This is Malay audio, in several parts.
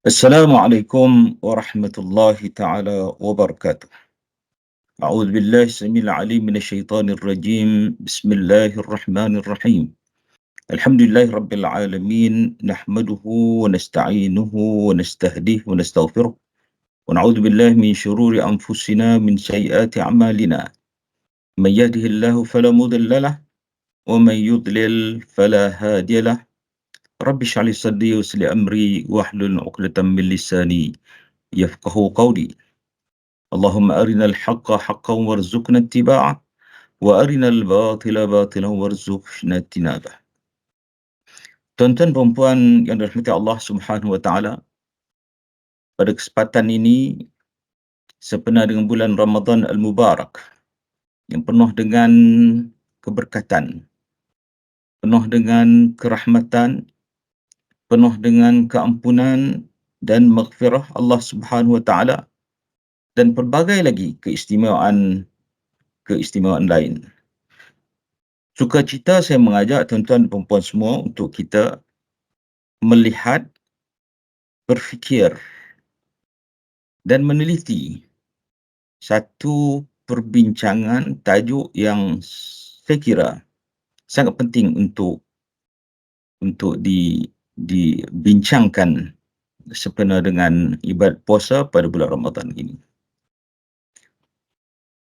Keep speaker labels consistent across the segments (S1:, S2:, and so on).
S1: Assalamualaikum warahmatullahi taala wabarakatuh. A'udzu billahi samil alim minasyaitonir rajim. Bismillahirrahmanirrahim. Alhamdulillahi rabbil alamin. Nahmaduhu wa nasta'inuhu wa nastahdihi wa nastaghfiruh. Wa na'udzu billahi min syururi anfusina min sayyiati a'malina. Man yahdihillahu fala mudilla lahu wa man yudlil fala hadiya lahu. Rabbi shrah li sadri wa yassir li amri wahlul 'uqdatam min lisani yafqahu qawli. Allahumma arinal haqqa haqqan warzuqna ittiba'ah wa arinal batila batilan warzuqna ijtinabah. Tuan-tuan dan puan yang dirahmati Allah Subhanahu wa taala, pada kesempatan ini sempena dengan bulan Ramadan al-Mubarak yang penuh dengan keberkatan, penuh dengan kerahmatan, penuh dengan keampunan dan maghfirah Allah Subhanahu wa taala, dan pelbagai lagi keistimewaan lain. Sukacita saya mengajak tuan-tuan dan puan semua untuk kita melihat, berfikir dan meneliti satu perbincangan tajuk yang saya kira sangat penting untuk dibincangkan sempena dengan ibadat puasa pada bulan Ramadan ini.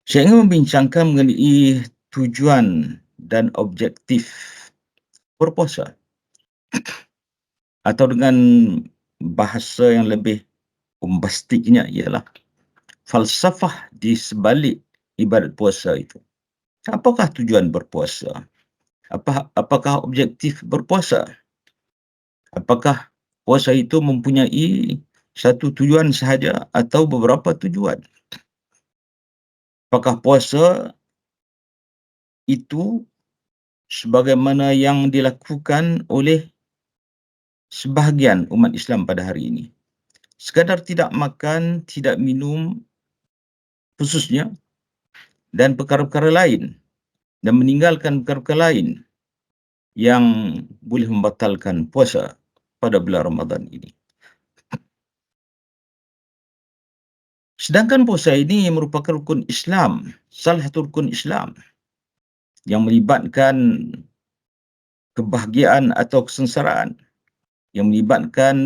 S1: Saya ingin membincangkan mengenai tujuan dan objektif berpuasa, atau dengan bahasa yang lebih bombastiknya ialah falsafah di sebalik ibadat puasa itu. Apakah tujuan berpuasa? Apakah objektif berpuasa? Apakah puasa itu mempunyai satu tujuan sahaja atau beberapa tujuan? Apakah puasa itu sebagaimana yang dilakukan oleh sebahagian umat Islam pada hari ini, sekadar tidak makan, tidak minum khususnya, dan perkara-perkara lain, dan meninggalkan perkara-perkara lain yang boleh membatalkan puasa pada bulan Ramadan ini. Sedangkan puasa ini merupakan rukun Islam, salah satu rukun Islam yang melibatkan kebahagiaan atau kesengsaraan, yang melibatkan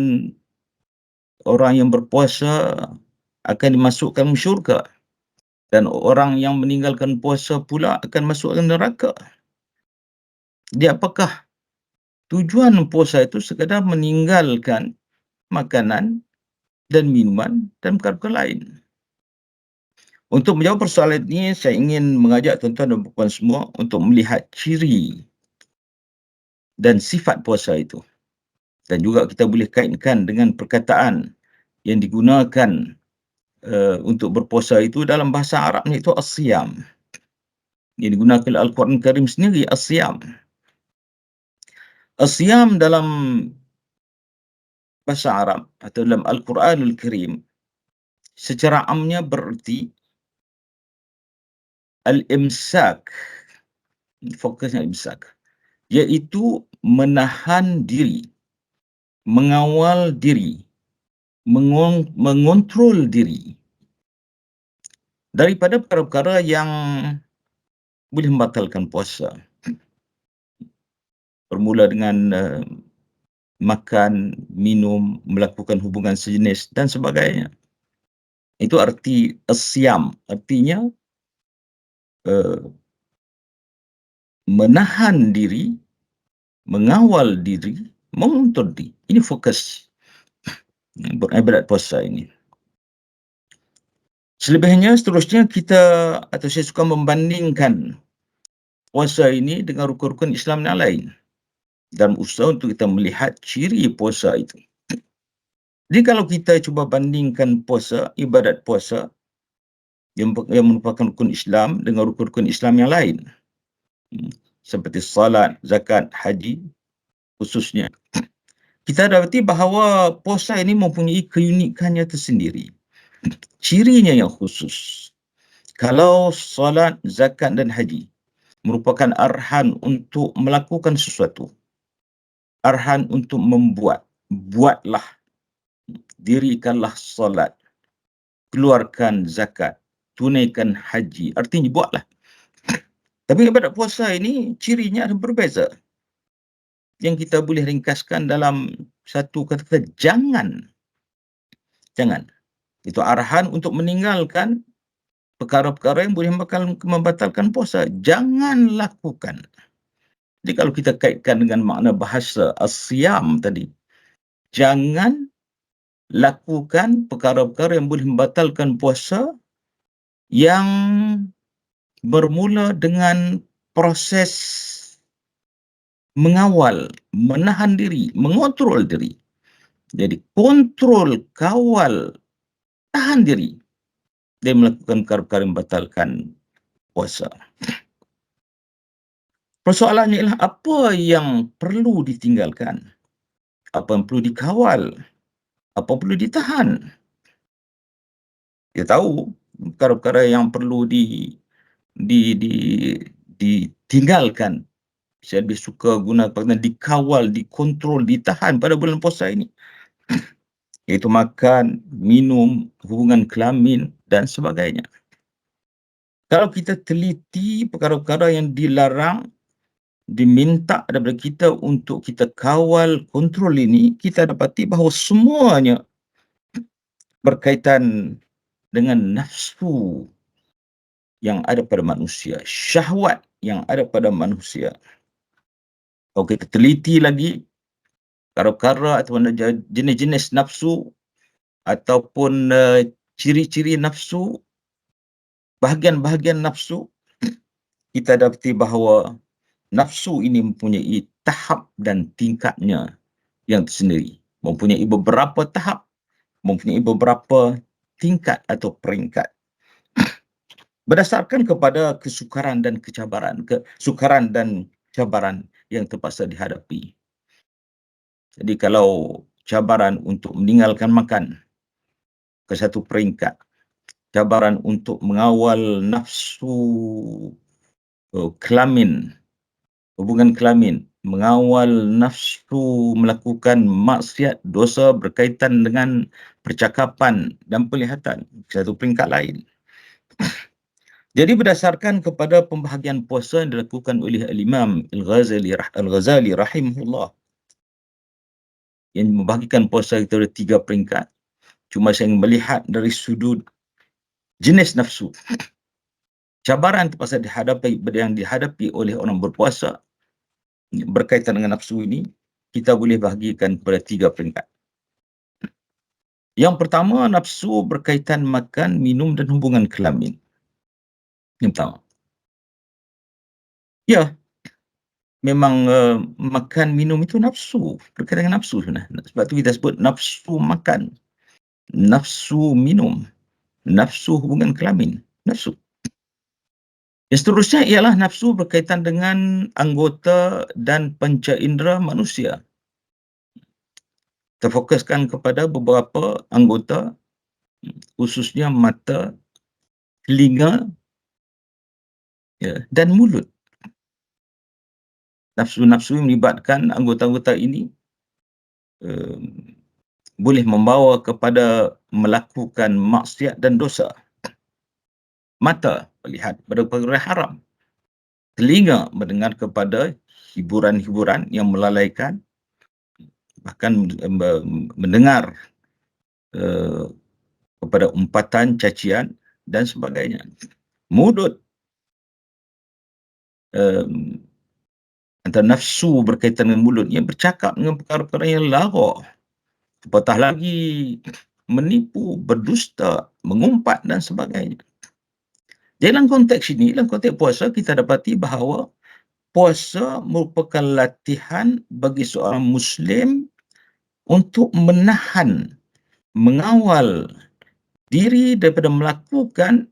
S1: orang yang berpuasa akan dimasukkan syurga, dan orang yang meninggalkan puasa pula akan masuk ke neraka. Jadi apakah tujuan puasa itu? Sekadar meninggalkan makanan dan minuman dan perkara lain. Untuk menjawab persoalan ini, saya ingin mengajak tuan-tuan dan puan semua untuk melihat ciri dan sifat puasa itu. Dan juga kita boleh kaitkan dengan perkataan yang digunakan untuk berpuasa itu dalam bahasa Arabnya, itu as-siyam. Yang digunakan oleh Al-Quran Karim sendiri, as-siyam. As-siyam dalam bahasa Arab atau dalam Al-Quranul Karim secara amnya bererti al-imsak. Fokusnya imsak, iaitu menahan diri, mengawal diri, mengontrol diri daripada perkara-perkara yang boleh membatalkan puasa. Bermula dengan makan, minum, melakukan hubungan sejenis dan sebagainya. Itu arti as-siyam, artinya menahan diri, mengawal diri, mengontrol diri. Ini fokus beribadat puasa ini. Selebihnya, seterusnya saya suka membandingkan puasa ini dengan rukun-rukun Islam yang lain dalam usaha untuk kita melihat ciri puasa itu. Jadi kalau kita cuba bandingkan puasa, ibadat puasa yang merupakan rukun Islam dengan rukun-rukun Islam yang lain, seperti salat, zakat, haji khususnya, kita dapati bahawa puasa ini mempunyai keunikannya tersendiri. Cirinya yang khusus. Kalau solat, zakat dan haji merupakan arhan untuk melakukan sesuatu. Arhan untuk membuat. Buatlah, dirikanlah solat, keluarkan zakat, tunaikan haji. Artinya buatlah. Tapi ibadat puasa ini cirinya berbeza. Yang kita boleh ringkaskan dalam satu kata-kata, jangan. Jangan. Itu arahan untuk meninggalkan perkara-perkara yang boleh membatalkan puasa. Jangan lakukan. Jadi kalau kita kaitkan dengan makna bahasa as-siyam tadi, jangan lakukan perkara-perkara yang boleh membatalkan puasa yang bermula dengan proses mengawal, menahan diri, mengontrol diri. Jadi kontrol, kawal, tahan diri dia melakukan perkara-perkara yang membatalkan puasa. Persoalannya ialah apa yang perlu ditinggalkan, apa yang perlu dikawal, apa yang perlu ditahan. Dia tahu perkara-perkara yang perlu ditinggalkan. Saya lebih suka guna kata dikawal, dikontrol, ditahan pada bulan puasa ini. Iaitu makan, minum, hubungan kelamin dan sebagainya. Kalau kita teliti perkara-perkara yang dilarang, diminta daripada kita untuk kita kawal, kontrol ini, kita dapati bahawa semuanya berkaitan dengan nafsu yang ada pada manusia, syahwat yang ada pada manusia. Kalau kita teliti lagi perkara-perkara atau jenis-jenis nafsu ataupun ciri-ciri nafsu, bahagian-bahagian nafsu, kita dapati bahawa nafsu ini mempunyai tahap dan tingkatnya yang tersendiri. Mempunyai beberapa tahap, mempunyai beberapa tingkat atau peringkat. Berdasarkan kepada kesukaran dan kecabaran, kesukaran dan cabaran yang terpaksa dihadapi. Jadi kalau cabaran untuk meninggalkan makan ke satu peringkat, cabaran untuk mengawal nafsu kelamin, hubungan kelamin, mengawal nafsu melakukan maksiat, dosa berkaitan dengan percakapan dan penglihatan, satu peringkat lain. Jadi berdasarkan kepada pembahagian puasa yang dilakukan oleh Al-Imam Al-Ghazali rahimahullah, yang membahagikan puasa itu ada 3 peringkat. Cuma saya melihat dari sudut jenis nafsu, cabaran terpaksa yang dihadapi oleh orang berpuasa berkaitan dengan nafsu ini, kita boleh bahagikan kepada 3 peringkat. Yang pertama, nafsu berkaitan makan, minum dan hubungan kelamin. Yang pertama. Ya, memang makan, minum itu nafsu, berkaitan dengan nafsu sebenarnya. Sebab itu kita sebut nafsu makan, nafsu minum, nafsu hubungan kelamin, nafsu. Yang seterusnya ialah nafsu berkaitan dengan anggota dan panca indera manusia. Terfokuskan kepada beberapa anggota, khususnya mata, telinga, ya, dan mulut. Nafsu-nafsu yang melibatkan anggota-anggota ini boleh membawa kepada melakukan maksiat dan dosa. Mata melihat pada perkara haram. Telinga mendengar kepada hiburan-hiburan yang melalaikan, bahkan mendengar kepada umpatan, cacian dan sebagainya. Mulut, antara nafsu berkaitan dengan mulut, yang bercakap dengan perkara-perkara yang lara, apatah lagi menipu, berdusta, mengumpat dan sebagainya. Dalam konteks ini, dalam konteks puasa, kita dapati bahawa puasa merupakan latihan bagi seorang Muslim untuk menahan, mengawal diri daripada melakukan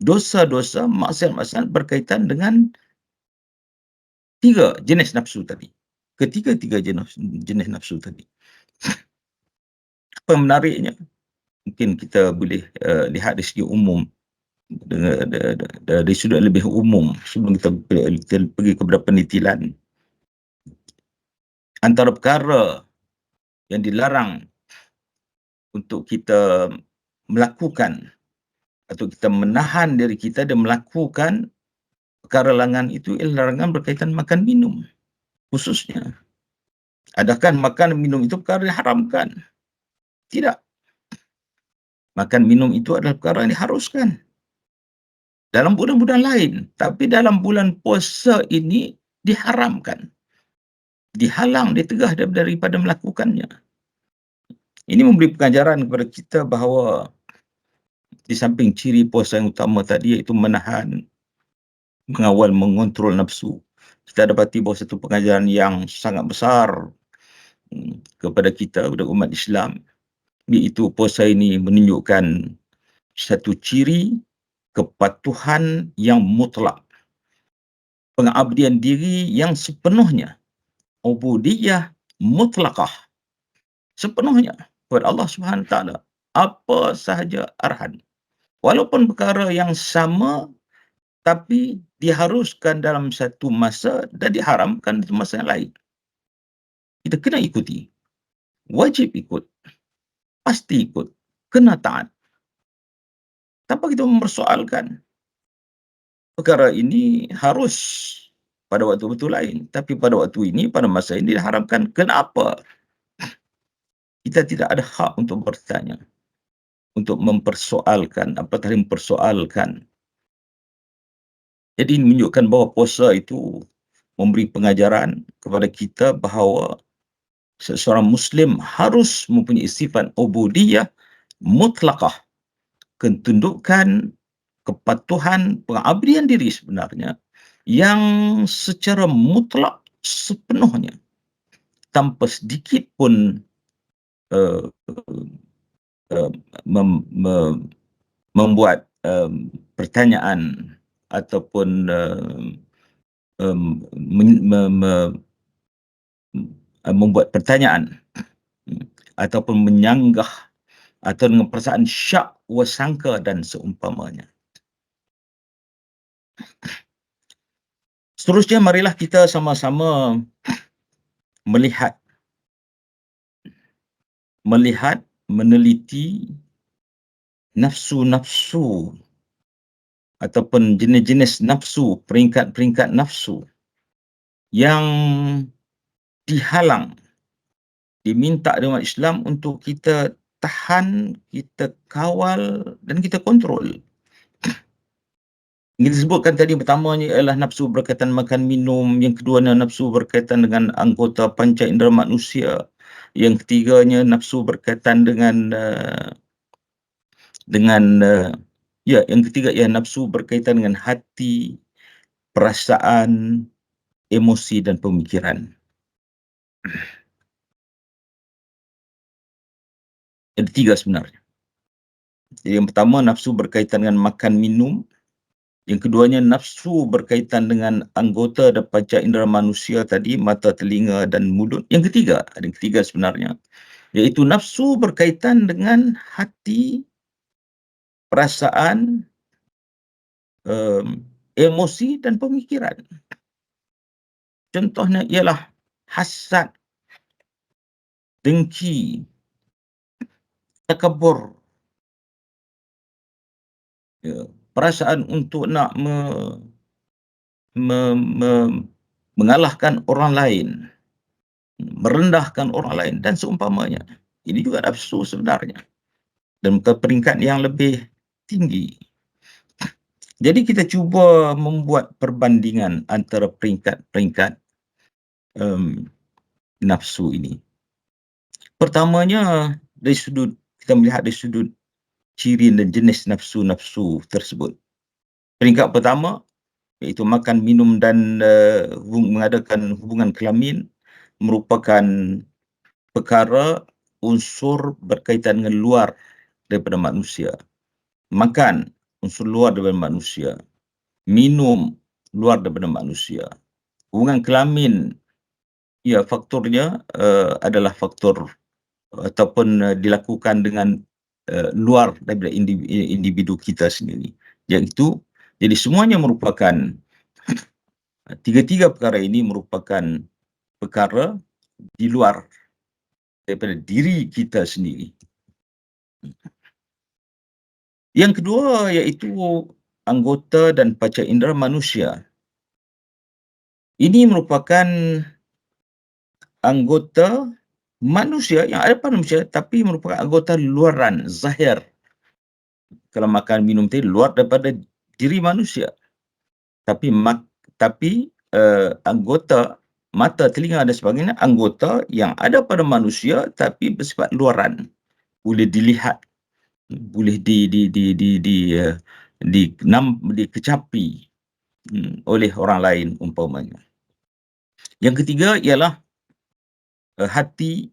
S1: dosa-dosa, maksiat-maksiat berkaitan dengan 3 jenis nafsu tadi. Ketiga-tiga jenis nafsu tadi.
S2: Apa yang menariknya? Mungkin kita boleh lihat dari segi umum, dari sudut lebih umum sebelum kita pergi kepada penelitian. Antara perkara yang dilarang untuk kita melakukan atau kita menahan diri kita dan melakukan perkara larangan itu ialah larangan berkaitan makan minum khususnya. Adakah makan minum itu perkara diharamkan? Tidak. Makan minum itu adalah perkara yang diharuskan dalam bulan-bulan lain, tapi dalam bulan puasa ini diharamkan, dihalang, ditegah daripada melakukannya. Ini memberi pengajaran kepada kita bahawa di samping ciri puasa yang utama tadi iaitu menahan, mengawal, mengontrol nafsu, kita dapati bahawa satu pengajaran yang sangat besar kepada kita, kepada umat Islam, iaitu puasa ini menunjukkan satu ciri kepatuhan yang mutlak, pengabdian diri yang sepenuhnya, ubudiyah mutlakah, sepenuhnya kepada Allah Subhanahu Wa Taala, apa sahaja arahan, walaupun perkara yang sama tapi diharuskan dalam satu masa dan diharamkan di masa yang lain. Kita kena ikuti, wajib ikut, pasti ikut, kena taat. Tanpa kita mempersoalkan perkara ini harus pada waktu-waktu lain, tapi pada waktu ini, pada masa ini diharamkan. Kenapa? Kita tidak ada hak untuk bertanya, untuk mempersoalkan, apatah mempersoalkan. Jadi menunjukkan bahawa puasa itu memberi pengajaran kepada kita bahawa seseorang Muslim harus mempunyai sifat ubudiyah mutlakah, ketundukan, kepatuhan, pengabdian diri sebenarnya yang secara mutlak sepenuhnya, tanpa sedikit pun membuat pertanyaan ataupun membuat pertanyaan ataupun menyanggah atau dengan perasaan syak, wasangka dan seumpamanya. Seterusnya, marilah kita sama-sama melihat, meneliti nafsu-nafsu ataupun jenis-jenis nafsu, peringkat-peringkat nafsu yang dihalang, diminta oleh umat Islam untuk kita tahan, kita kawal dan kita kontrol. Yang disebutkan tadi pertamanya ialah nafsu berkaitan makan minum, yang keduanya nafsu berkaitan dengan anggota panca indera manusia, yang ketiganya nafsu berkaitan dengan yang ketiga ialah nafsu berkaitan dengan hati, perasaan, emosi dan pemikiran. Ada tiga sebenarnya. Jadi yang pertama nafsu berkaitan dengan makan minum, yang keduanya nafsu berkaitan dengan anggota dan panca indera manusia tadi, mata, telinga dan mulut. Yang ketiga, ada yang ketiga sebenarnya, iaitu nafsu berkaitan dengan hati, perasaan, emosi dan pemikiran. Contohnya ialah hasad, dengki, takabur, perasaan untuk nak mengalahkan orang lain, merendahkan orang lain dan seumpamanya. Ini juga nafsu sebenarnya, dan ke peringkat yang lebih tinggi. Jadi kita cuba membuat perbandingan antara peringkat-peringkat nafsu ini. Pertamanya, kita melihat dari sudut ciri dan jenis nafsu-nafsu tersebut. Peringkat pertama, iaitu makan, minum dan mengadakan hubungan kelamin, merupakan perkara unsur berkaitan dengan luar daripada manusia. Makan, unsur luar daripada manusia. Minum, luar daripada manusia. Hubungan kelamin, ya faktornya adalah faktor ataupun dilakukan dengan luar daripada individu kita sendiri. Jadi semuanya merupakan tiga-tiga perkara ini merupakan perkara di luar daripada diri kita sendiri. Yang kedua iaitu anggota dan panca indera manusia. Ini merupakan anggota manusia yang ada pada manusia tapi merupakan anggota luaran, zahir. Kalau makan minum tadi luar daripada diri manusia. Tapi anggota mata, telinga dan sebagainya anggota yang ada pada manusia tapi bersifat luaran. Boleh dilihat, boleh dikecapi oleh orang lain umpamanya. Yang ketiga ialah hati,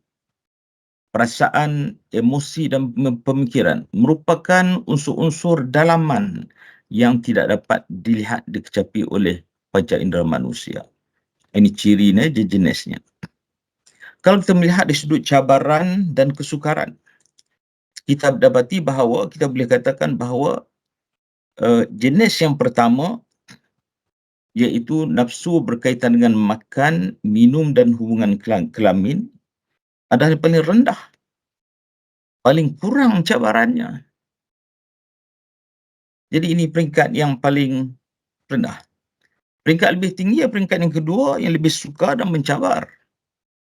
S2: perasaan, emosi dan pemikiran merupakan unsur-unsur dalaman yang tidak dapat dilihat, dikecapi oleh panca indera manusia. Ini cirinya, jenisnya. Kalau kita melihat dari sudut cabaran dan kesukaran, kita dapati bahawa kita boleh katakan bahawa jenis yang pertama iaitu nafsu berkaitan dengan makan, minum dan hubungan kelamin adalah yang paling rendah, paling kurang cabarannya. Jadi ini peringkat yang paling rendah. Peringkat lebih tinggi adalah peringkat yang kedua yang lebih sukar dan mencabar.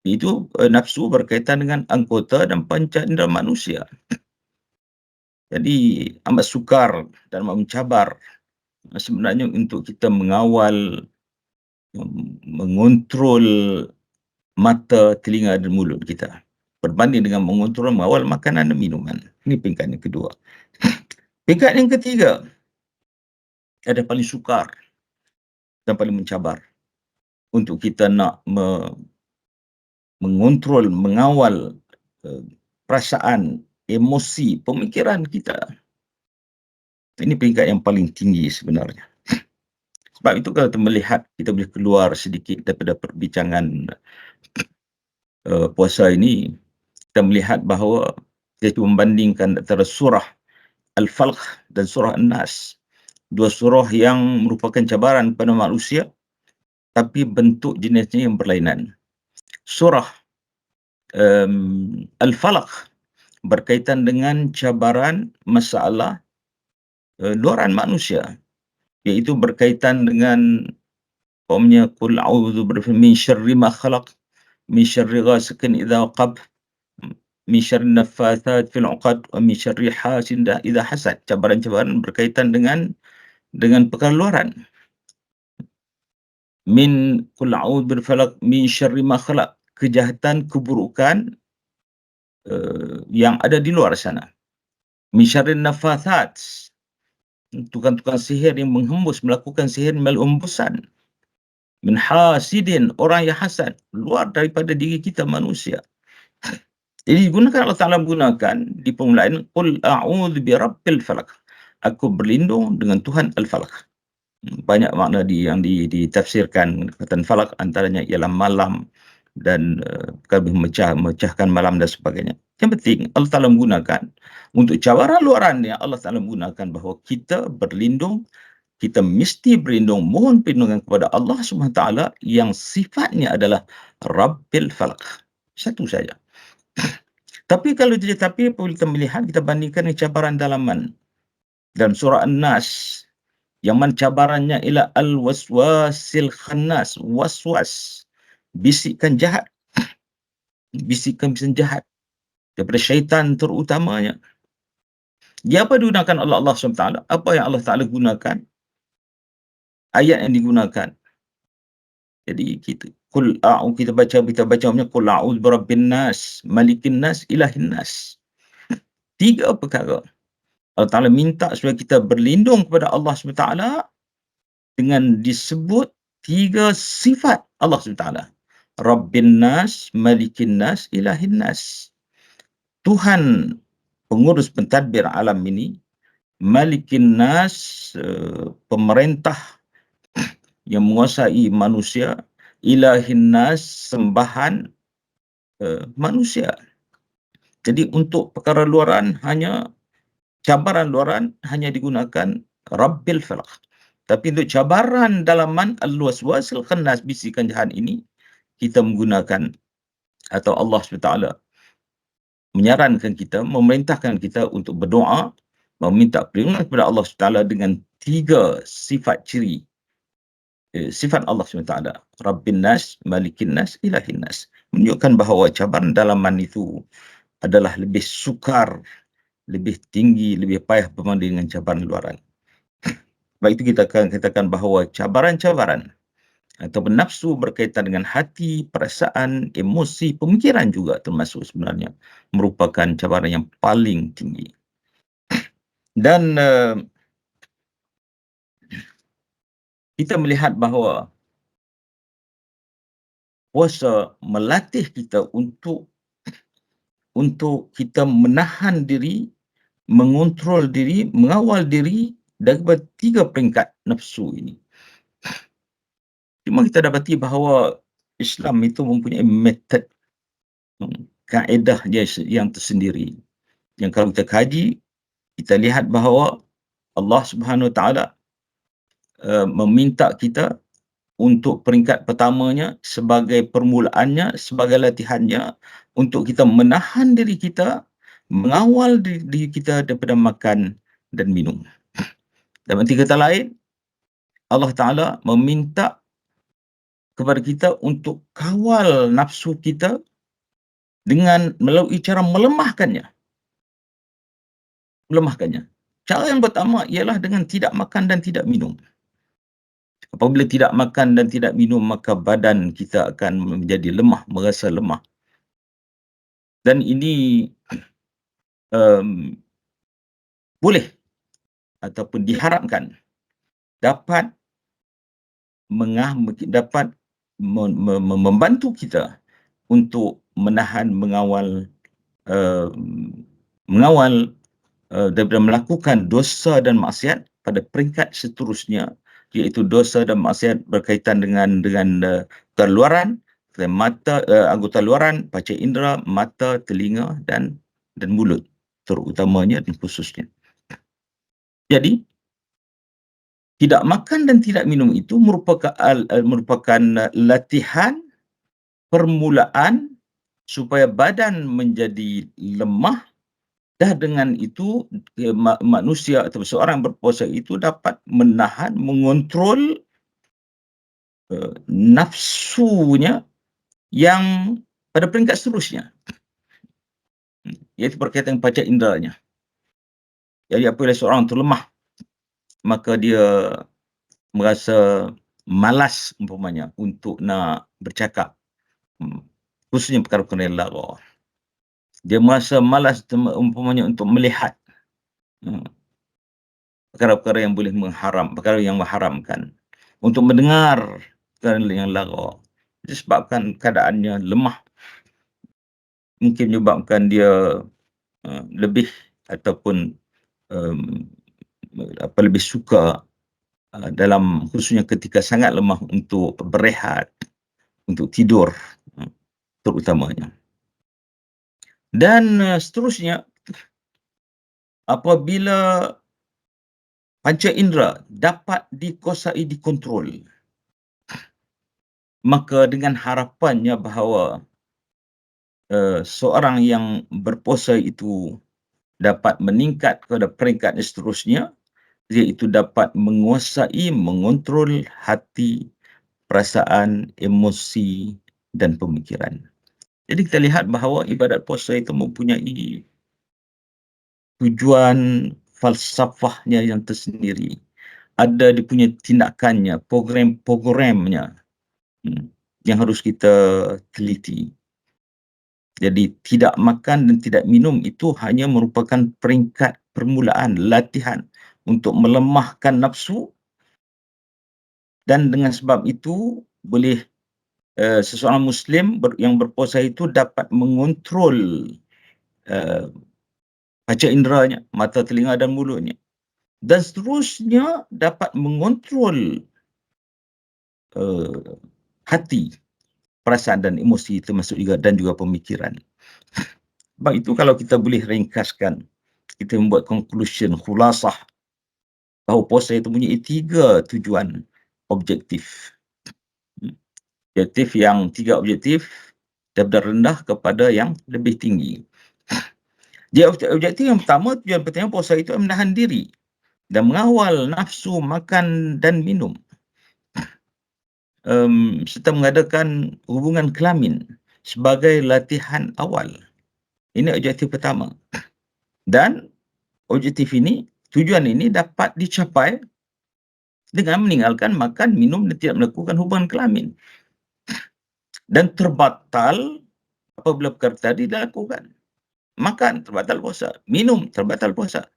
S2: Itu nafsu berkaitan dengan anggota dan panca indera manusia. Jadi amat sukar dan amat mencabar sebenarnya untuk kita mengawal, mengontrol mata, telinga dan mulut kita berbanding dengan mengontrol, mengawal makanan dan minuman. Ini peringkat yang kedua. Peringkat yang ketiga ada paling sukar dan paling mencabar untuk kita nak mengontrol, mengawal perasaan, emosi, pemikiran kita. Ini peringkat yang paling tinggi sebenarnya. Sebab itu kalau kita melihat, kita boleh keluar sedikit daripada perbincangan puasa ini, kita melihat bahawa kita membandingkan antara surah Al-Falq dan surah An-Nas. Dua surah yang merupakan cabaran pada manusia, tapi bentuk jenisnya yang berlainan. Surah Al-Falaq berkaitan dengan cabaran masalah luaran manusia, iaitu berkaitan dengan qul a'udzu min syarri ma khalaq, min syarri ghasiqin idza waqab, min syarri naffatsat fil 'uqad, wa min syarri hasidin idza hasad. Cabaran-cabaran berkaitan dengan perkara luaran. Qul a'udzu bil falaq min syarri ma khalaq, kejahatan, keburukan yang ada di luar sana. Min syarri naffatsat, tukang-tukang sihir yang melakukan sihir melalui hembusan. Min hasidin, orang yang hasad, luar daripada diri kita manusia. Jadi digunakan, Allah Ta'ala menggunakan di permulaan, Qul a'udzu bi rabbil falaq, aku berlindung dengan Tuhan Al-Falaq. Banyak makna yang ditafsirkan perkataan falaq, antaranya ialah malam dan memecahkan malam dan sebagainya. Yang penting Allah Ta'ala menggunakan untuk cabaran luarannya, Allah Ta'ala menggunakan bahawa kita berlindung, kita mesti berlindung, mohon perlindungan kepada Allah SWT yang sifatnya adalah Rabbil Falaq. Satu saja. Tapi apabila kita melihat, kita bandingkan dengan cabaran dalaman dalam surah An-Nas, yang mana cabarannya ialah al-waswasil khannas, waswas, bisikan jahat, bisikan jahat daripada syaitan terutamanya. Dia apa digunakan oleh Allah SWT? Apa yang Allah Ta'ala gunakan? Ayat yang digunakan. Jadi kita baca punya Qul a'udzu birabbin nas, malikin nas, ilahin nas. Tiga perkara. Allah Ta'ala minta supaya kita berlindung kepada Allah SWT dengan disebut tiga sifat Allah SWT. Rabbin nas, malikin nas, ilahin nas. Tuhan pengurus pentadbir alam ini, malikin nas, pemerintah yang menguasai manusia, ilahin nas, sembahan manusia. Jadi untuk perkara luaran cabaran luaran hanya digunakan Rabbil Falaq. Tapi untuk cabaran dalaman al-waswasil khannas, bisikan jahat ini, kita menggunakan, atau Allah SWT menyarankan kita, memerintahkan kita untuk berdoa, meminta perlindungan kepada Allah SWT dengan 3 sifat ciri. Sifat Allah SWT, Rabbin Nas, Malikin Nas, Ilahin Nas. Menunjukkan bahawa cabaran dalaman itu adalah lebih sukar, lebih tinggi, lebih payah berbanding dengan cabaran luaran. Sebab itu kita akan katakan bahawa cabaran-cabaran atau nafsu berkaitan dengan hati, perasaan, emosi, pemikiran juga termasuk sebenarnya merupakan cabaran yang paling tinggi. Dan kita melihat bahawa puasa melatih kita untuk kita menahan diri, mengontrol diri, mengawal diri daripada 3 peringkat nafsu ini. Cuma kita dapati bahawa Islam itu mempunyai metod, kaedah dia yang tersendiri. Yang kalau kita kaji, kita lihat bahawa Allah Subhanahu Wa Taala meminta kita untuk peringkat pertamanya sebagai permulaannya, sebagai latihannya untuk kita menahan diri kita, mengawal diri kita daripada makan dan minum. Dalam arti kata lain, Allah Ta'ala meminta kepada kita untuk kawal nafsu kita dengan melalui cara melemahkannya. Cara yang pertama ialah dengan tidak makan dan tidak minum. Apabila tidak makan dan tidak minum, maka badan kita akan menjadi lemah, merasa lemah. Dan ini boleh ataupun diharapkan dapat membantu kita untuk menahan, mengawal daripada melakukan dosa dan maksiat pada peringkat seterusnya, iaitu dosa dan maksiat berkaitan dengan keluaran, mata, anggota luaran, panca indera, mata, telinga dan mulut terutamanya dan khususnya. Jadi tidak makan dan tidak minum itu merupakan latihan permulaan supaya badan menjadi lemah. Dah dengan itu manusia atau seorang berpuasa itu dapat menahan, mengontrol nafsunya yang pada peringkat seterusnya, iaitu berkaitan dengan panca inderanya. Jadi apabila seorang itu lemah, maka dia merasa malas umpamanya untuk nak bercakap, khususnya perkara-perkara yang lara. Dia merasa malas umpamanya untuk melihat perkara-perkara yang boleh perkara yang mengharamkan, untuk mendengar perkara yang lara. Disebabkan keadaannya lemah, mungkin menyebabkan dia lebih ataupun lebih suka dalam khususnya ketika sangat lemah untuk berehat, untuk tidur terutamanya. Dan seterusnya, apabila panca indera dapat dikuasai, dikontrol, maka dengan harapannya bahawa seorang yang berpuasa itu dapat meningkat kepada peringkat seterusnya, iaitu dapat menguasai, mengontrol hati, perasaan, emosi dan pemikiran. Jadi kita lihat bahawa ibadat puasa itu mempunyai tujuan falsafahnya yang tersendiri. Ada dia punya tindakannya, program-programnya yang harus kita teliti. Jadi tidak makan dan tidak minum itu hanya merupakan peringkat permulaan, latihan untuk melemahkan nafsu, dan dengan sebab itu boleh seseorang Muslim yang berpuasa itu dapat mengontrol panca inderanya, mata, telinga dan mulutnya, dan seterusnya dapat mengontrol hati, perasaan dan emosi termasuk juga dan juga pemikiran.
S1: Sebab itu kalau kita boleh ringkaskan, kita membuat conclusion, khulasah, bahawa puasa itu mempunyai 3 tujuan objektif. Tiga objektif daripada rendah kepada yang lebih tinggi. Objektif yang pertama, tujuan pertama puasa itu menahan diri dan mengawal nafsu makan dan minum, serta mengadakan hubungan kelamin sebagai latihan awal. Ini objektif pertama. Dan objektif ini, tujuan ini dapat dicapai dengan meninggalkan makan, minum dan tidak melakukan hubungan kelamin. Dan terbatal apabila perkara tadi dilakukan. Makan, terbatal puasa. Minum, terbatal puasa.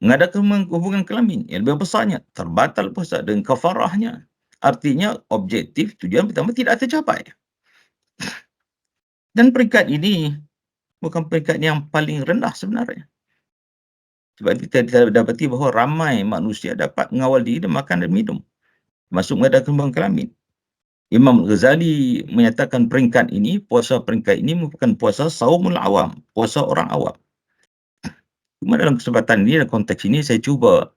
S1: Mengadakan hubungan kelamin yang lebih besarnya, terbatal puasa dengan kafarahnya. Artinya objektif tujuan pertama tidak tercapai. Dan peringkat ini bukan peringkat yang paling rendah sebenarnya. Sebab kita dapati bahawa ramai manusia dapat mengawal diri dan makan dan minum, termasuk mengadakan hubungan kelamin. Imam Ghazali menyatakan peringkat ini, puasa peringkat ini merupakan puasa saumul awam, puasa orang awam. Cuma dalam kesempatan ini, dalam konteks ini, saya cuba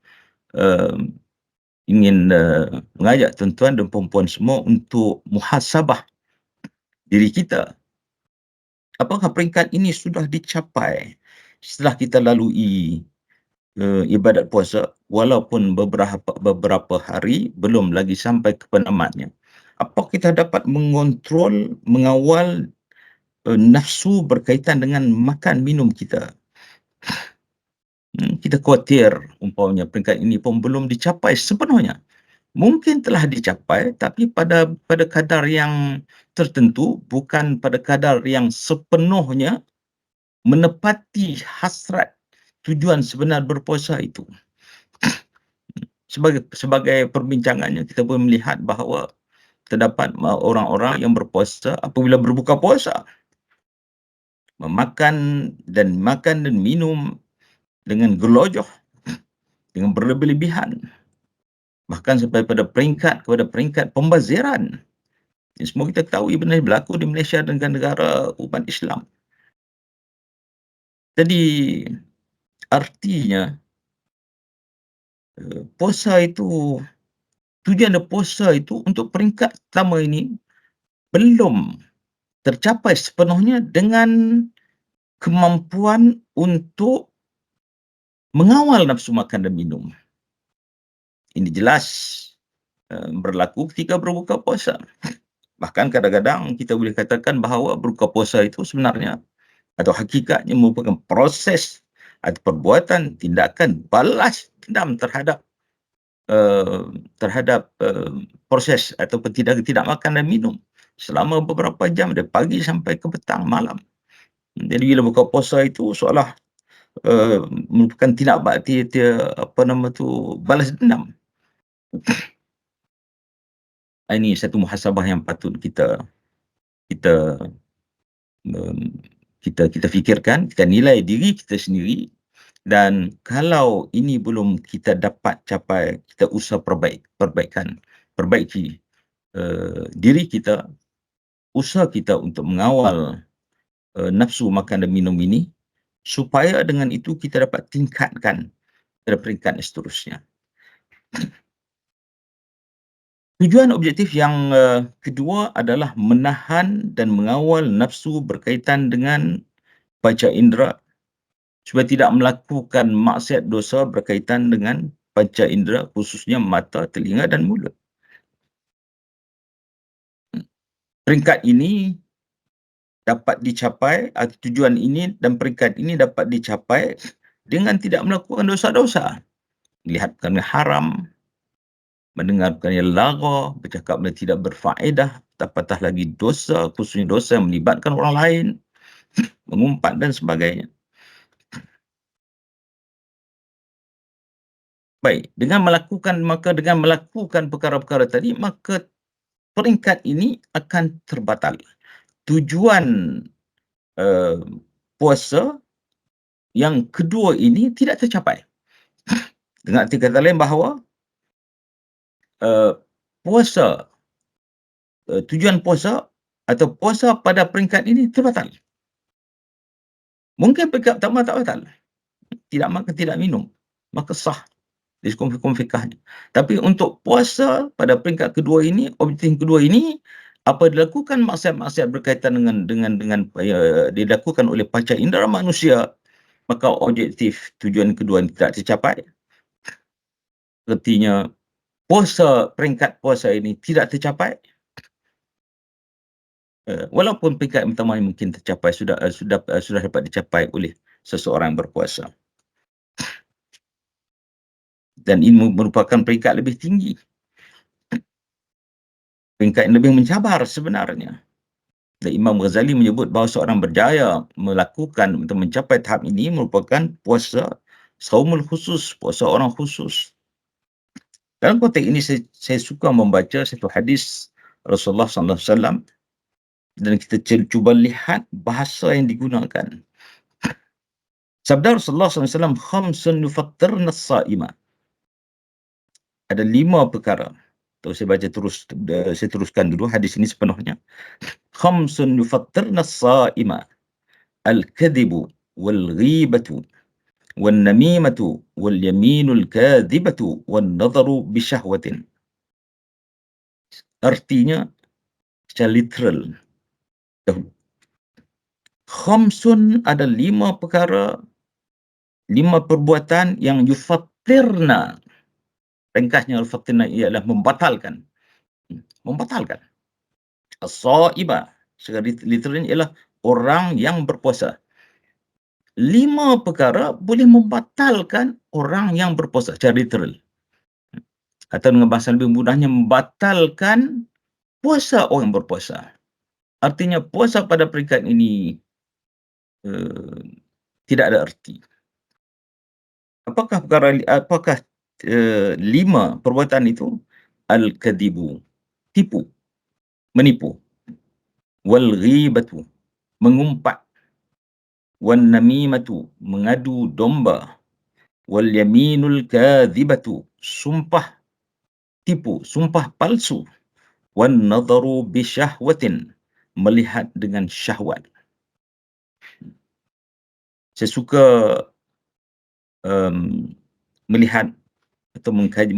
S1: ingin mengajak tuan-tuan dan puan-puan semua untuk muhasabah diri kita. Apakah peringkat ini sudah dicapai setelah kita lalui ibadat puasa, walaupun beberapa hari belum lagi sampai ke penamatnya? Apakah kita dapat mengontrol, mengawal nafsu berkaitan dengan makan minum kita? Kita khawatir umpamanya peringkat ini pun belum dicapai sepenuhnya. Mungkin telah dicapai, tapi pada kadar yang tertentu, bukan pada kadar yang sepenuhnya menepati hasrat tujuan sebenar berpuasa itu. Sebagai perbincangannya, kita boleh melihat bahawa terdapat orang-orang yang berpuasa apabila berbuka puasa, makan dan minum dengan gelojoh, dengan berlebih-lebihan, bahkan sampai kepada peringkat pembaziran. Ini semua kita tahu benar berlaku di Malaysia dan negara umat Islam. Jadi artinya puasa itu, tujuan puasa itu untuk peringkat pertama ini belum tercapai sepenuhnya dengan kemampuan untuk mengawal nafsu makan dan minum. Ini jelas berlaku ketika berbuka puasa. Bahkan kadang-kadang kita boleh katakan bahawa berbuka puasa itu sebenarnya atau hakikatnya merupakan proses atau perbuatan tindakan balas dendam terhadap proses ataupun tidak makan dan minum selama beberapa jam dari pagi sampai ke petang malam. Jadi bila buka puasa itu seolah merupakan balas dendam. Ini satu muhasabah yang patut kita fikirkan, kita nilai diri kita sendiri, dan kalau ini belum kita dapat capai, kita usaha perbaiki diri kita, usaha kita untuk mengawal nafsu makan dan minum ini, supaya dengan itu kita dapat tingkatkan pada peringkat seterusnya. Tujuan objektif yang kedua adalah menahan dan mengawal nafsu berkaitan dengan panca indera supaya tidak melakukan maksiat dosa berkaitan dengan panca indera, khususnya mata, telinga dan mulut. Peringkat ini dapat dicapai, atau tujuan ini dan peringkat ini dapat dicapai dengan tidak melakukan dosa-dosa. Melihat perkara haram, mendengar perkara yang lara, bercakap yang tidak berfaedah, apatah lagi dosa, khususnya dosa yang melibatkan orang lain, mengumpat dan sebagainya. Baik, dengan melakukan perkara-perkara tadi, maka peringkat ini akan terbatal. Tujuan puasa yang kedua ini tidak tercapai. Dengan arti kata lain bahawa puasa, tujuan puasa atau puasa pada peringkat ini terbatal.
S2: Mungkin peringkat pertama tak batal, tidak makan, tidak minum, maka sah dari hukum fikahnya. Tapi untuk puasa pada peringkat kedua ini, objektif kedua ini, apa dilakukan maksiat-maksiat berkaitan dengan dilakukan oleh panca indera manusia, maka objektif tujuan kedua ini tidak tercapai. Artinya peringkat puasa ini tidak tercapai. Walaupun peringkat pertama ini mungkin tercapai, sudah dapat dicapai oleh seseorang yang berpuasa. Dan ini merupakan peringkat lebih tinggi, peringkat yang lebih mencabar sebenarnya. Dan Imam Ghazali menyebut bahawa seorang berjaya melakukan atau mencapai tahap ini merupakan puasa saumul khusus, puasa orang khusus. Dalam konteks ini saya suka membaca satu hadis Rasulullah SAW, dan kita cuba lihat bahasa yang digunakan. Sabda Rasulullah SAW, khamsun yufattirna as-sa'ima. Ada 5 perkara. Saya baca terus, saya teruskan dulu hadis ini sepenuhnya. Khamsun yufattirna as-sa'ima. Al-kadhibu wal-ghibatu wal-namimatu wal-yaminul kadhibatu wal-nadharu bisyahwatin. Artinya secara literal. Khamsun ada 5 perkara, 5 perbuatan yang yufattirna. Ringkasnya yufattirna ialah membatalkan. Membatalkan. As-sa'ima secara literalnya ialah orang yang berpuasa. 5 perkara boleh membatalkan orang yang berpuasa secara literal. Atau dengan bahasa lebih mudahnya, membatalkan puasa orang berpuasa. Artinya puasa pada peringkat ini tidak ada arti. Apakah 5 perbuatan itu? Al-kadhibu, tipu, menipu. Wal-ghibatu, mengumpat. Wan-namimatu, mengadu domba. Wal-yaminul kadhibatu, sumpah tipu, sumpah palsu. Wan-nadharu bisyahwatin, melihat dengan syahwat. Saya suka melihat atau mengkaji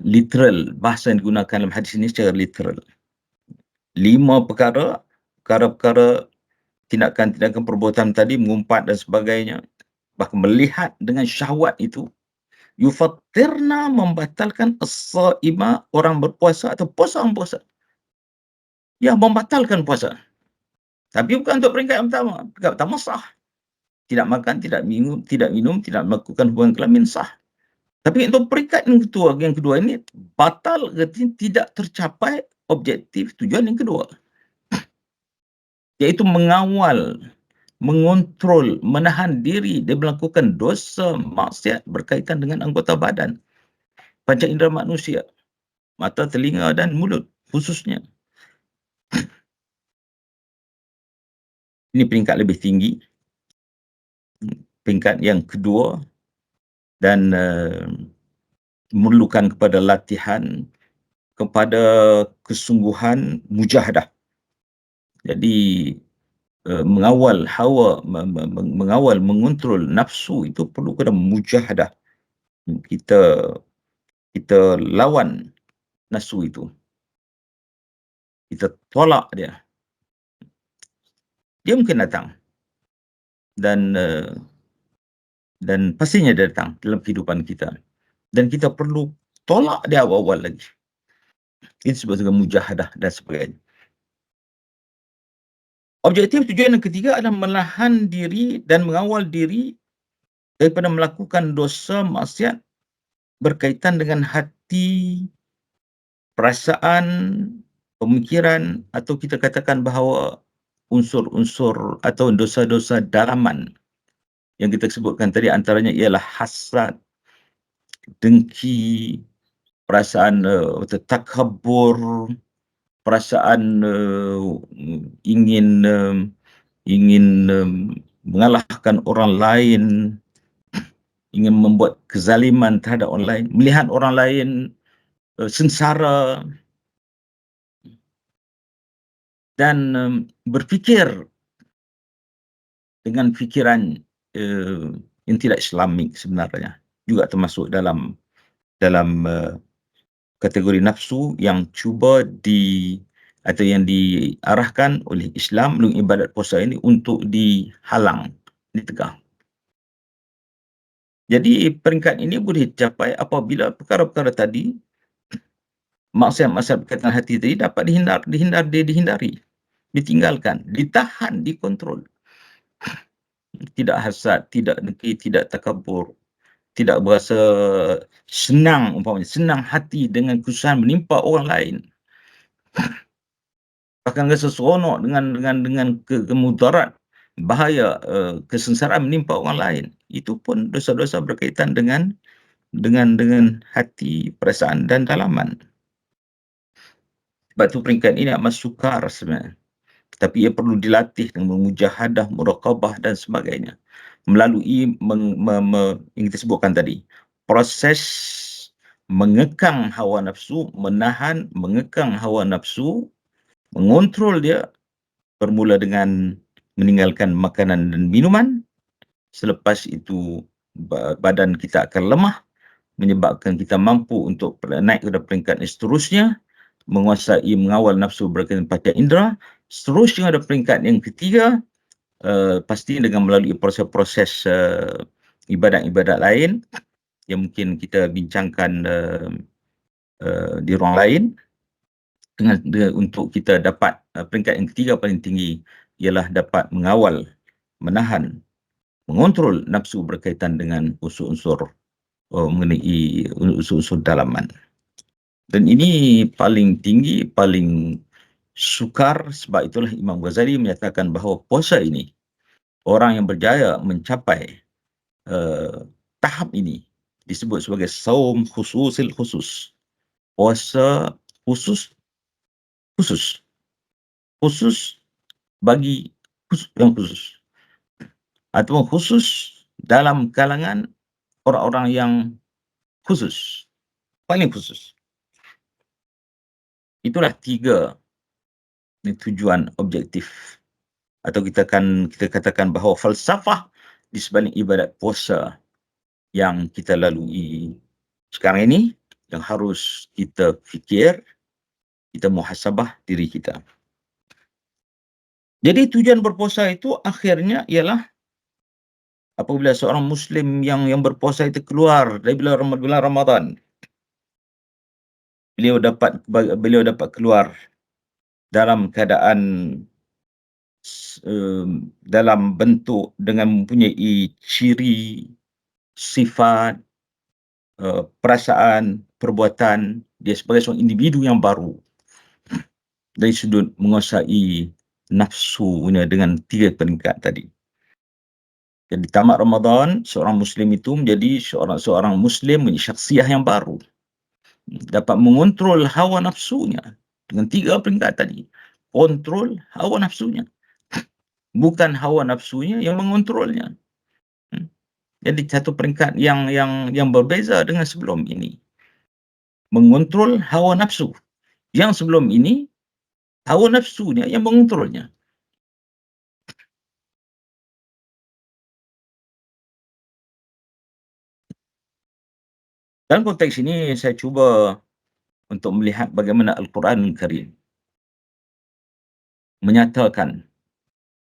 S2: literal, bahasa yang digunakan dalam hadis ini secara literal. 5 perkara tindakan perbuatan tadi, mengumpat dan sebagainya, bahkan melihat dengan syahwat itu, yufattirna, membatalkan as-sa'ima, orang berpuasa atau puasa orang puasa. Ya, membatalkan puasa. Tapi bukan untuk peringkat yang pertama. Peringkat pertama sah. Tidak makan, tidak minum, tidak melakukan hubungan kelamin, sah. Tapi untuk peringkat yang kedua ini, batal artinya tidak tercapai objektif tujuan yang kedua. Iaitu mengawal, mengontrol, menahan diri dia melakukan dosa maksiat berkaitan dengan anggota badan, panca indera manusia, mata, telinga dan mulut khususnya. Ini peringkat lebih tinggi, peringkat yang kedua, dan memerlukan kepada latihan, kepada kesungguhan mujahadah. Jadi mengawal hawa, mengawal, mengontrol nafsu itu perlu kepada mujahadah. Kita lawan nafsu itu. Kita tolak dia. Dia mungkin datang. Dan pastinya dia datang dalam kehidupan kita. Dan kita perlu tolak dia awal-awal lagi. Ini sebagai mujahadah dan sebagainya. Objektif tujuan yang ketiga adalah menahan diri dan mengawal diri daripada melakukan dosa maksiat berkaitan dengan hati, perasaan, pemikiran, atau kita katakan bahawa unsur-unsur atau dosa-dosa dalaman yang kita sebutkan tadi, antaranya ialah hasad, dengki, perasaan takabur, perasaan ingin mengalahkan orang lain, ingin membuat kezaliman terhadap orang lain, melihat orang lain sengsara. dan berfikir dengan fikiran yang tidak Islamik sebenarnya, juga termasuk dalam kategori nafsu yang cuba atau yang diarahkan oleh Islam melalui ibadat puasa ini untuk dihalang, ditegah. Jadi peringkat ini boleh dicapai apabila perkara-perkara tadi, maksiat-maksiat berkaitan hati tadi dapat dihindari, ditinggalkan, ditahan, dikontrol. Tidak hasad, tidak dengki, tidak takabur, tidak berasa senang, umpamanya senang hati dengan kesusahan menimpa orang lain. Bahkan rasa seronok dengan kemudarat, bahaya, kesengsaraan menimpa orang lain. Itu pun dosa-dosa berkaitan dengan hati, perasaan dan dalaman. Sebab tu peringkat ini amat sukar sebenarnya. Tapi ia perlu dilatih dengan mujahadah, muraqabah dan sebagainya. Melalui yang kita sebutkan tadi, proses mengekang hawa nafsu, menahan, mengekang hawa nafsu, mengontrol dia, bermula dengan meninggalkan makanan dan minuman. Selepas itu badan kita akan lemah, menyebabkan kita mampu untuk naik ke peringkat seterusnya, menguasai, mengawal nafsu berkaitan panca indera. Seterusnya ada peringkat yang ketiga, pasti dengan melalui proses-proses ibadat-ibadat lain yang mungkin kita bincangkan di ruang lain, untuk kita dapat peringkat yang ketiga paling tinggi ialah dapat mengawal, menahan, mengontrol nafsu berkaitan dengan unsur-unsur mengenai unsur-unsur dalaman. Dan ini paling tinggi, paling sukar. Sebab itulah Imam Ghazali menyatakan bahawa puasa ini, orang yang berjaya mencapai tahap ini disebut sebagai saum khususil khusus, puasa khusus bagi yang khusus, atau khusus dalam kalangan orang-orang yang khusus, paling khusus. Itulah 3 tujuan objektif, atau kita katakan bahawa falsafah di sebalik ibadat puasa yang kita lalui sekarang ini, yang harus kita fikir, kita muhasabah diri kita. Jadi tujuan berpuasa itu akhirnya ialah apabila seorang Muslim yang berpuasa itu keluar dari bulan Ramadan, beliau dapat keluar dalam keadaan dalam bentuk dengan mempunyai ciri, sifat, perasaan, perbuatan dia sebagai seorang individu yang baru dari sudut menguasai nafsunya dengan 3 peringkat tadi. Jadi tamat Ramadan, seorang Muslim itu menjadi seorang Muslim, menjadi syakhsiah yang baru. Dapat mengontrol hawa nafsunya dengan 3 peringkat tadi. Kontrol hawa nafsunya. Bukan hawa nafsunya yang mengontrolnya. Jadi satu peringkat yang berbeza dengan sebelum ini. Mengontrol hawa nafsu. Yang sebelum ini, hawa nafsunya yang mengontrolnya. Dalam konteks ini, saya cuba untuk melihat bagaimana Al-Quran Karim menyatakan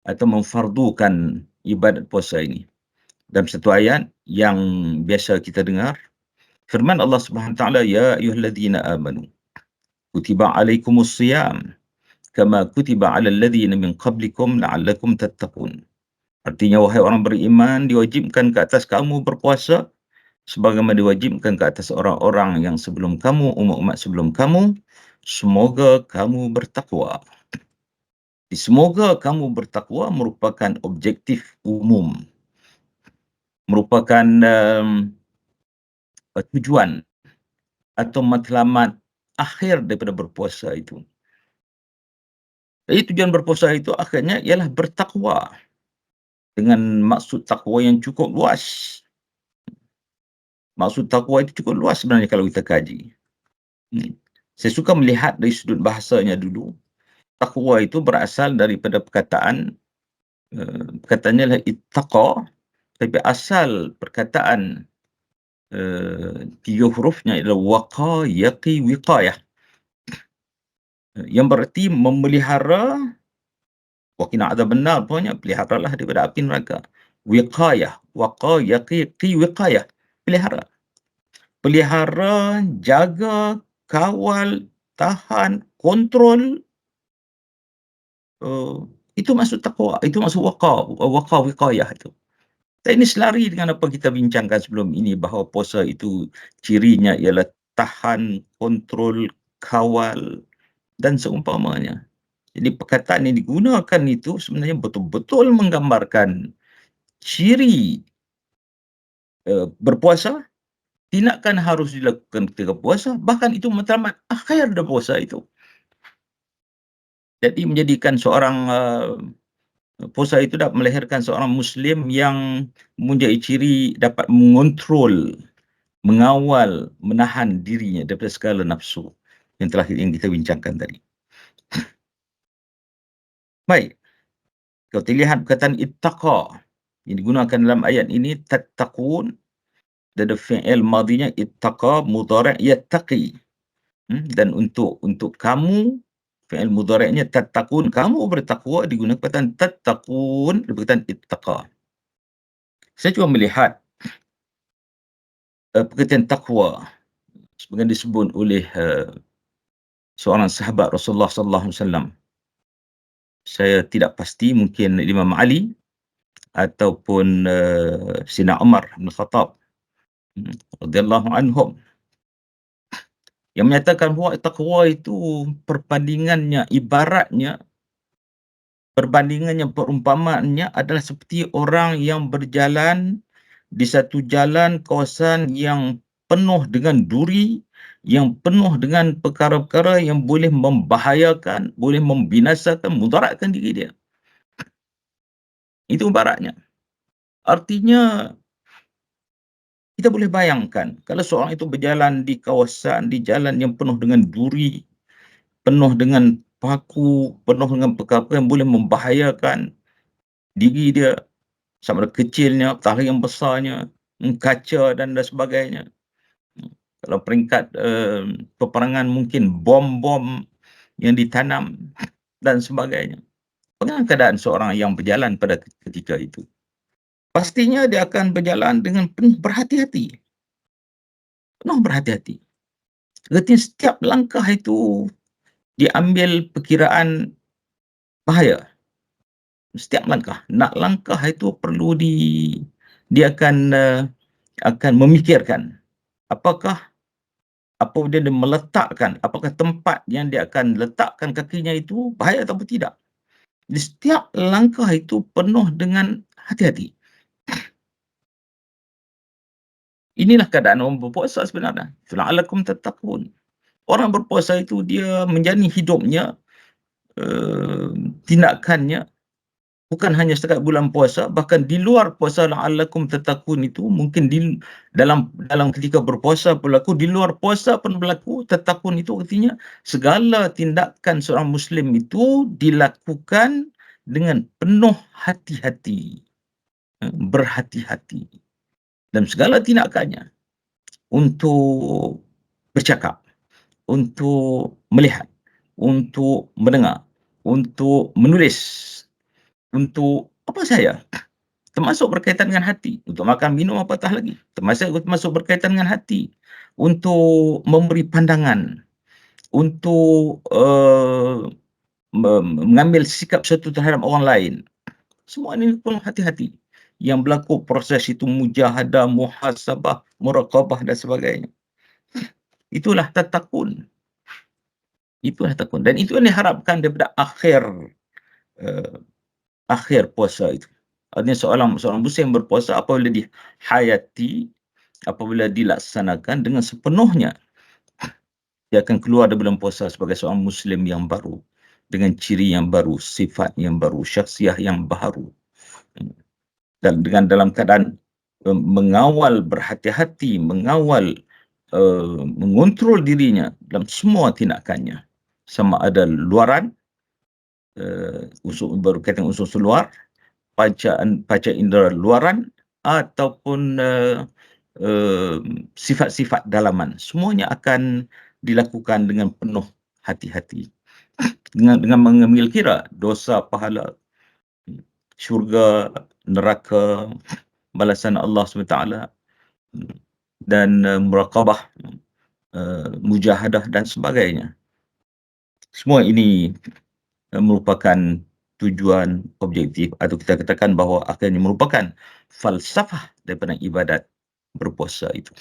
S2: atau memfardukan ibadat puasa ini. Dalam satu ayat yang biasa kita dengar, firman Allah Subhanahu Wa Taala, ya ayyuhalladzina amanu kutiba alaikumus shiyam kama kutiba alal ladzina min qablikum la'allakum tattaqun. Artinya, wahai orang beriman, diwajibkan ke atas kamu berpuasa sebagaimana diwajibkan ke atas orang-orang yang sebelum kamu, umat-umat sebelum kamu, semoga kamu bertakwa. Semoga kamu bertakwa merupakan objektif umum, merupakan tujuan atau matlamat akhir daripada berpuasa itu. Jadi tujuan berpuasa itu akhirnya ialah bertakwa, dengan maksud takwa yang cukup luas. Maksud takwa itu cukup luas sebenarnya kalau kita kaji. Saya suka melihat dari sudut bahasanya dulu. Taqwa itu berasal daripada perkataannya adalah ittaqa, tapi asal perkataan 3 hurufnya adalah waqa, yaqi, wiqayah. Yang bererti memelihara, waqina adzabannar, pokoknya peliharalah daripada api neraka. Wiqayah, waqa, yaqi, wiqayah, pelihara. Pelihara, jaga, kawal, tahan, kontrol, itu maksud taqwa, itu maksud waqa, wiqayah itu. Dan ini selari dengan apa kita bincangkan sebelum ini, bahawa puasa itu cirinya ialah tahan, kontrol, kawal dan seumpamanya. Jadi perkataan yang digunakan itu sebenarnya betul-betul menggambarkan ciri berpuasa, tindakan harus dilakukan ketika puasa, bahkan itu matlamat akhir dari puasa itu. Jadi menjadikan seorang puasa itu dapat melahirkan seorang Muslim yang mempunyai ciri dapat mengontrol, mengawal, menahan dirinya daripada segala nafsu yang kita bincangkan tadi. Baik, kalau kita lihat perkataan ittaqa yang digunakan dalam ayat ini, tattaqun, dan ada fi'il madinya ittaqa, mudhari' yattaqi. Dan untuk kamu, fi'il mudhari'nya tattaqun, kamu bertakwa, digunakan perkataan tattaqun, perkataan ittaqa. Saya cuba melihat perkataan taqwa sebagaimana disebut oleh seorang sahabat Rasulullah sallallahu alaihi wasallam. Saya tidak pasti, mungkin Imam Ali ataupun Sayyidina Umar bin Khattab radhiyallahu anhum, yang menyatakan bahawa taqwa itu perbandingannya, perumpamaannya adalah seperti orang yang berjalan di satu jalan kawasan yang penuh dengan duri, yang penuh dengan perkara-perkara yang boleh membahayakan, boleh membinasakan, mudaratkan diri dia. Itu ibaratnya. Artinya, kita boleh bayangkan, kalau seorang itu berjalan di kawasan, di jalan yang penuh dengan duri, penuh dengan paku, penuh dengan perkara yang boleh membahayakan diri dia, sama ada kecilnya, apatah yang besarnya, kaca dan sebagainya. Kalau peringkat peperangan, mungkin bom-bom yang ditanam dan sebagainya. Bagaimana keadaan seorang yang berjalan pada ketika itu? Pastinya dia akan berjalan dengan penuh berhati-hati. Penuh berhati-hati. Artinya setiap langkah itu diambil perkiraan bahaya. Setiap langkah. Nak langkah itu perlu dia akan memikirkan apakah apabila dia meletakkan, apakah tempat yang dia akan letakkan kakinya itu bahaya atau tidak. Di setiap langkah itu penuh dengan hati-hati. Inilah keadaan orang berpuasa sebenarnya. La'allakum tattaqun. Orang berpuasa itu dia menjalani hidupnya, tindakannya, bukan hanya setakat bulan puasa, bahkan di luar puasa la'allakum tattaqun itu mungkin dalam ketika berpuasa berlaku, di luar puasa pun berlaku. Tattaqun itu artinya segala tindakan seorang Muslim itu dilakukan dengan penuh hati-hati, berhati-hati dalam segala tindakannya, untuk bercakap, untuk melihat, untuk mendengar, untuk menulis, untuk apa saja, termasuk berkaitan dengan hati, untuk makan, minum, apatah lagi, termasuk berkaitan dengan hati, untuk memberi pandangan, untuk mengambil sikap satu terhadap orang lain. Semua ini perlu hati-hati. Yang berlaku proses itu mujahadah, muhasabah, muraqabah dan sebagainya. Itulah tattaqun. Itulah tattaqun. Dan itu yang diharapkan daripada akhir puasa itu. Artinya seorang Muslim berpuasa apabila dihayati, apabila dilaksanakan dengan sepenuhnya, dia akan keluar dari bulan puasa sebagai seorang Muslim yang baru, dengan ciri yang baru, sifat yang baru, syakhsiah yang baru. Dan dengan dalam keadaan mengawal, berhati-hati, mengawal, mengontrol dirinya dalam semua tindakannya. Sama ada luaran unsur berkaitan unsur luar, panca indera luaran ataupun sifat-sifat dalaman. Semuanya akan dilakukan dengan penuh hati-hati. Dengan mengambil kira dosa, pahala, syurga, neraka, balasan Allah SWT, dan muraqabah, mujahadah dan sebagainya. Semua ini merupakan tujuan objektif, atau kita katakan bahawa akhirnya merupakan falsafah daripada ibadat berpuasa itu.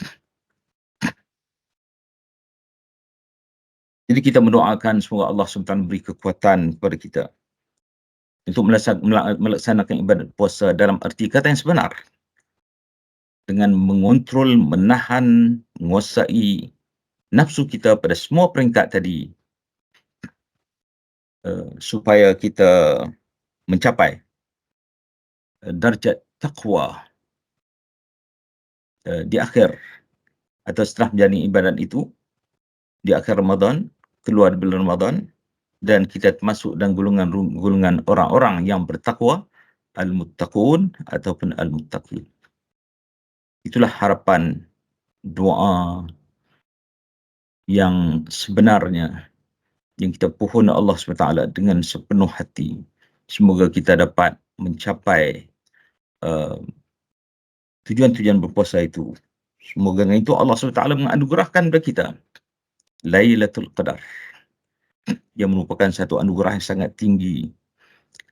S2: Jadi kita mendoakan semoga Allah SWT beri kekuatan kepada kita untuk melaksanakan ibadat puasa dalam arti kata yang sebenar, dengan mengontrol, menahan, menguasai nafsu kita pada semua peringkat tadi, supaya kita mencapai darjat taqwa di akhir atau setelah menjalani ibadat itu di akhir Ramadan, keluar bulan Ramadan, dan kita masuk dalam golongan orang-orang yang bertakwa, al-muttaqun ataupun al-muttaqin. Itulah harapan doa yang sebenarnya yang kita pohon Allah SWT dengan sepenuh hati. Semoga kita dapat mencapai tujuan-tujuan berpuasa itu. Semoga dengan itu Allah SWT menganugerahkan kepada kita Lailatul Qadar, yang merupakan satu anugerah yang sangat tinggi,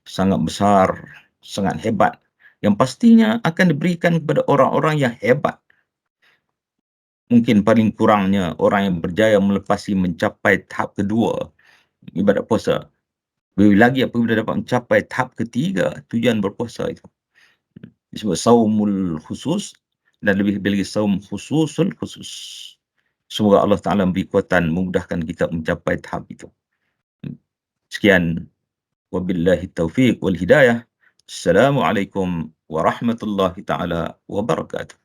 S2: sangat besar, sangat hebat, yang pastinya akan diberikan kepada orang-orang yang hebat. Mungkin paling kurangnya orang yang berjaya mencapai tahap kedua ibadat puasa. Lebih lagi apabila dapat mencapai tahap ketiga tujuan berpuasa itu, disebut saumul khusus, dan lebih lagi saum khususul khusus. Semoga Allah Ta'ala memberi kekuatan, memudahkan kita mencapai tahap itu. Sekian, wabillahi taufiq wal hidayah. Assalamualaikum warahmatullahi ta'ala wabarakatuh.